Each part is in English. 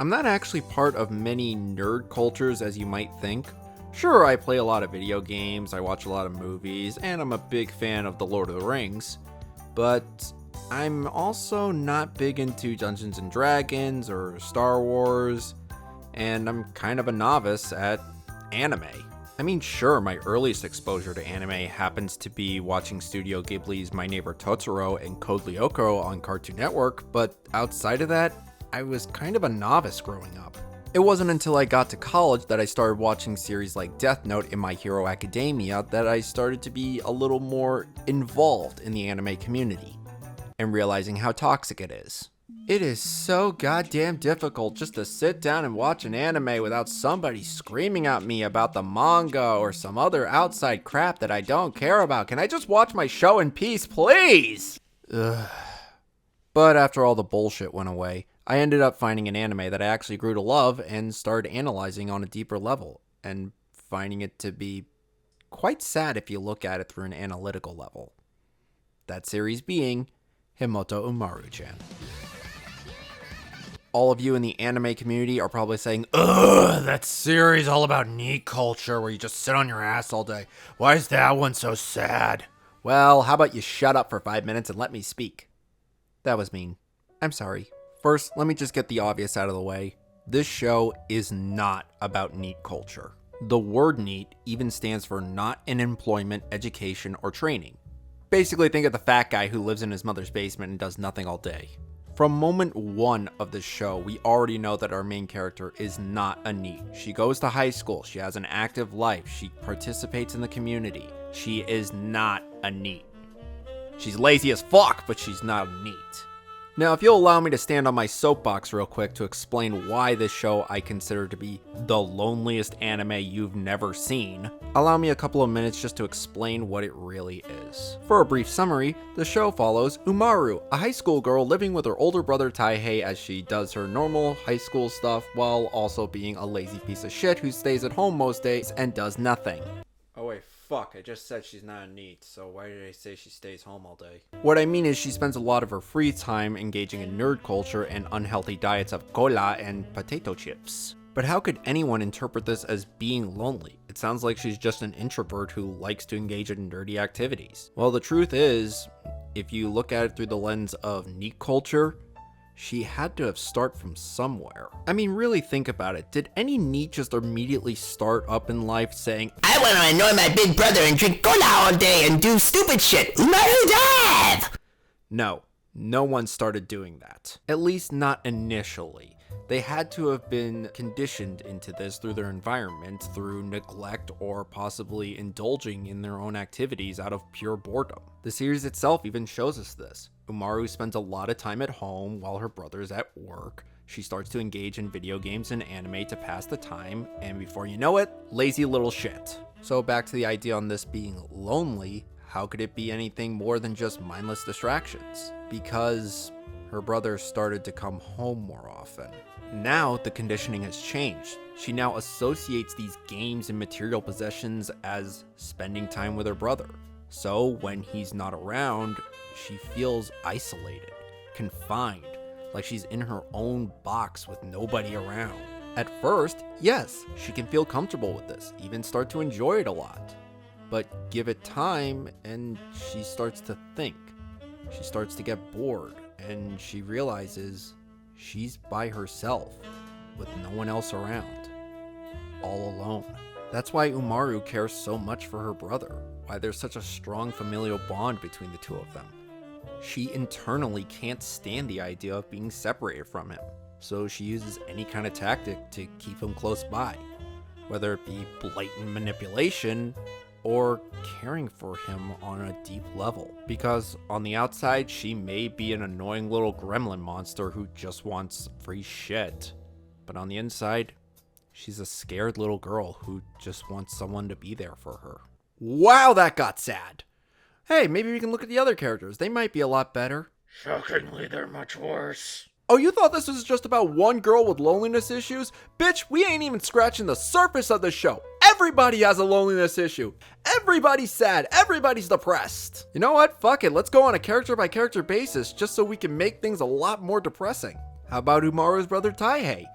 I'm not actually part of many nerd cultures as you might think. Sure, I play a lot of video games, I watch a lot of movies, and I'm a big fan of The Lord of the Rings, but I'm also not big into Dungeons and Dragons or Star Wars, and I'm kind of a novice at anime. I mean, sure, my earliest exposure to anime happens to be watching Studio Ghibli's My Neighbor Totoro and Code Lyoko on Cartoon Network, but outside of that, I was kind of a novice growing up. It wasn't until I got to college that I started watching series like Death Note and My Hero Academia that I started to be a little more involved in the anime community, and realizing how toxic it is. It is so goddamn difficult just to sit down and watch an anime without somebody screaming at me about the manga or some other outside crap that I don't care about. Can I just watch my show in peace, please? Ugh. But after all the bullshit went away, I ended up finding an anime that I actually grew to love and started analyzing on a deeper level, and finding it to be quite sad if you look at it through an analytical level. That series being Himoto Umaru-chan. All of you in the anime community are probably saying, "Ugh, that series all about NEET culture where you just sit on your ass all day. Why is that one so sad?" Well, how about you shut up for 5 minutes and let me speak? That was mean. I'm sorry. First, let me just get the obvious out of the way. This show is not about NEET culture. The word NEET even stands for not in employment, education, or training. Basically, think of the fat guy who lives in his mother's basement and does nothing all day. From moment one of the show, we already know that our main character is not a NEET. She goes to high school, she has an active life, she participates in the community. She is not a NEET. She's lazy as fuck, but she's not a NEET. Now, if you'll allow me to stand on my soapbox real quick to explain why this show I consider to be the loneliest anime you've never seen, allow me a couple of minutes just to explain what it really is. For a brief summary, the show follows Umaru, a high school girl living with her older brother Taihei as she does her normal high school stuff while also being a lazy piece of shit who stays at home most days and does nothing. Oh wait, fuck, I just said she's not a NEET, so why did I say she stays home all day? What I mean is she spends a lot of her free time engaging in nerd culture and unhealthy diets of cola and potato chips. But how could anyone interpret this as being lonely? It sounds like she's just an introvert who likes to engage in nerdy activities. Well, the truth is, if you look at it through the lens of NEET culture, she had to have started from somewhere. I mean, really think about it. Did any NEET just immediately start up in life saying, "I want to annoy my big brother and drink cola all day and do stupid shit, Umaru death"? No, no one started doing that. At least not initially. They had to have been conditioned into this through their environment, through neglect, or possibly indulging in their own activities out of pure boredom. The series itself even shows us this. Umaru spends a lot of time at home while her brother is at work. She starts to engage in video games and anime to pass the time, and before you know it, lazy little shit. So back to the idea on this being lonely, how could it be anything more than just mindless distractions? Because her brother started to come home more often. Now the conditioning has changed. She now associates these games and material possessions as spending time with her brother. So when he's not around, she feels isolated, confined, like she's in her own box with nobody around. At first, yes, she can feel comfortable with this, even start to enjoy it a lot. But give it time and she starts to think. She starts to get bored and she realizes she's by herself with no one else around, all alone. That's why Umaru cares so much for her brother, why there's such a strong familial bond between the two of them. She internally can't stand the idea of being separated from him, so she uses any kind of tactic to keep him close by, whether it be blatant manipulation or caring for him on a deep level. Because on the outside, she may be an annoying little gremlin monster who just wants free shit, but on the inside, she's a scared little girl who just wants someone to be there for her. Wow, that got sad! Hey, maybe we can look at the other characters. They might be a lot better. Shockingly, they're much worse. Oh, you thought this was just about one girl with loneliness issues? Bitch, we ain't even scratching the surface of the show. Everybody has a loneliness issue. Everybody's sad. Everybody's depressed. You know what? Fuck it. Let's go on a character by character basis just so we can make things a lot more depressing. How about Umaru's brother Taihei?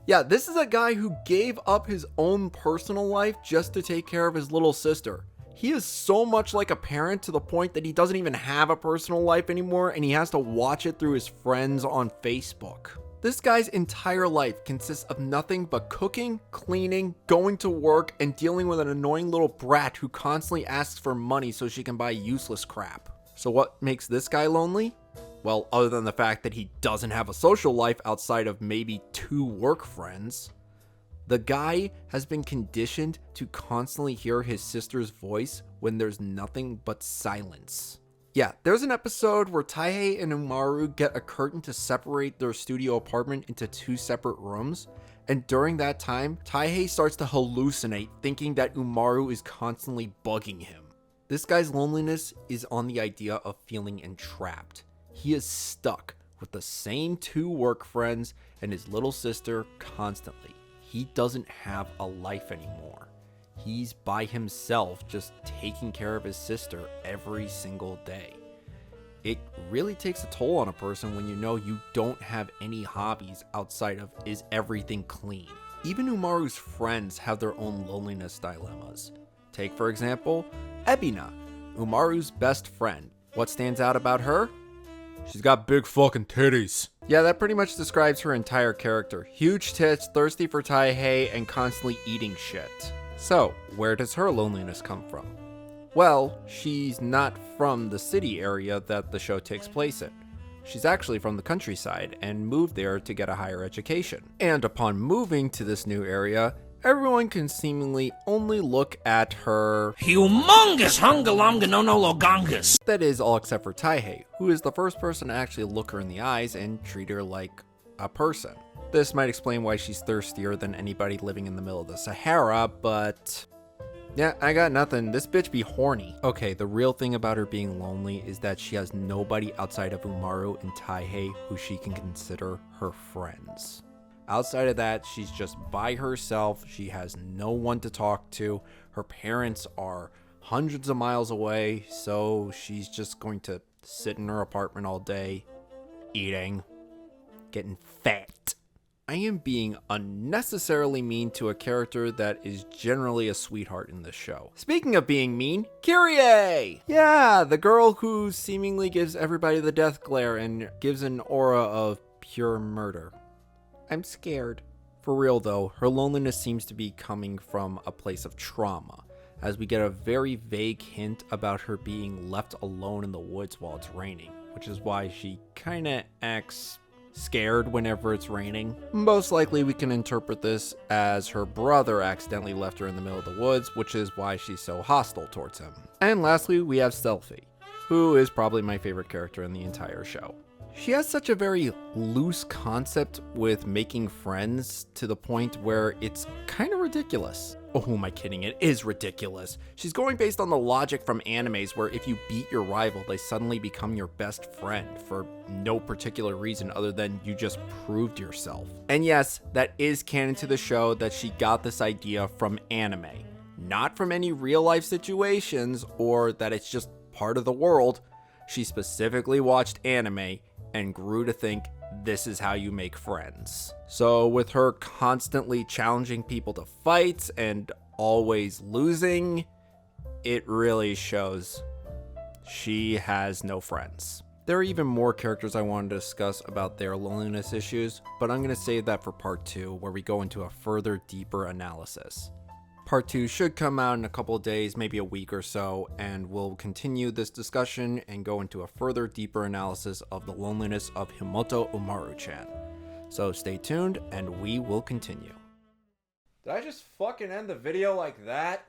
Yeah, this is a guy who gave up his own personal life just to take care of his little sister. He is so much like a parent to the point that he doesn't even have a personal life anymore and he has to watch it through his friends on Facebook. This guy's entire life consists of nothing but cooking, cleaning, going to work, and dealing with an annoying little brat who constantly asks for money so she can buy useless crap. So what makes this guy lonely? Well, other than the fact that he doesn't have a social life outside of maybe 2 work friends, the guy has been conditioned to constantly hear his sister's voice when there's nothing but silence. Yeah, there's an episode where Taihei and Umaru get a curtain to separate their studio apartment into 2 separate rooms, and during that time, Taihei starts to hallucinate, thinking that Umaru is constantly bugging him. This guy's loneliness is on the idea of feeling entrapped. He is stuck with the same 2 work friends and his little sister constantly. He doesn't have a life anymore. He's by himself just taking care of his sister every single day. It really takes a toll on a person when you know you don't have any hobbies outside of is everything clean. Even Umaru's friends have their own loneliness dilemmas. Take for example, Ebina, Umaru's best friend. What stands out about her? She's got big fucking titties. Yeah, that pretty much describes her entire character. Huge tits, thirsty for Taihei, and constantly eating shit. So, where does her loneliness come from? Well, she's not from the city area that the show takes place in. She's actually from the countryside and moved there to get a higher education. And upon moving to this new area, everyone can seemingly only look at her Humongous hungalonganologongus. that is, all except for Taihei, who is the first person to actually look her in the eyes and treat her like a person. This might explain why she's thirstier than anybody living in the middle of the Sahara, but yeah, I got nothing. This bitch be horny. Okay, the real thing about her being lonely is that she has nobody outside of Umaru and Taihei who she can consider her friends. Outside of that, she's just by herself. She has no one to talk to. Her parents are hundreds of miles away, so she's just going to sit in her apartment all day, eating, getting fat. I am being unnecessarily mean to a character that is generally a sweetheart in this show. Speaking of being mean, Kyrie! Yeah, the girl who seemingly gives everybody the death glare and gives an aura of pure murder. I'm scared. For real though, her loneliness seems to be coming from a place of trauma, as we get a very vague hint about her being left alone in the woods while it's raining, which is why she kinda acts scared whenever it's raining. Most likely we can interpret this as her brother accidentally left her in the middle of the woods, which is why she's so hostile towards him. And lastly, we have Selfie, who is probably my favorite character in the entire show. She has such a very loose concept with making friends to the point where it's kind of ridiculous. Oh, who am I kidding? It is ridiculous. She's going based on the logic from animes where if you beat your rival, they suddenly become your best friend for no particular reason other than you just proved yourself. And yes, that is canon to the show that she got this idea from anime, not from any real life situations or that it's just part of the world. She specifically watched anime and grew to think this is how you make friends. So with her constantly challenging people to fights and always losing, it really shows she has no friends. There are even more characters I wanted to discuss about their loneliness issues, but I'm going to save that for part 2 where we go into a further deeper analysis. Part 2 should come out in a couple of days, maybe a week or so, and we'll continue this discussion and go into a further deeper analysis of the loneliness of Himoto Umaru-chan. So stay tuned and we will continue. Did I just fucking end the video like that?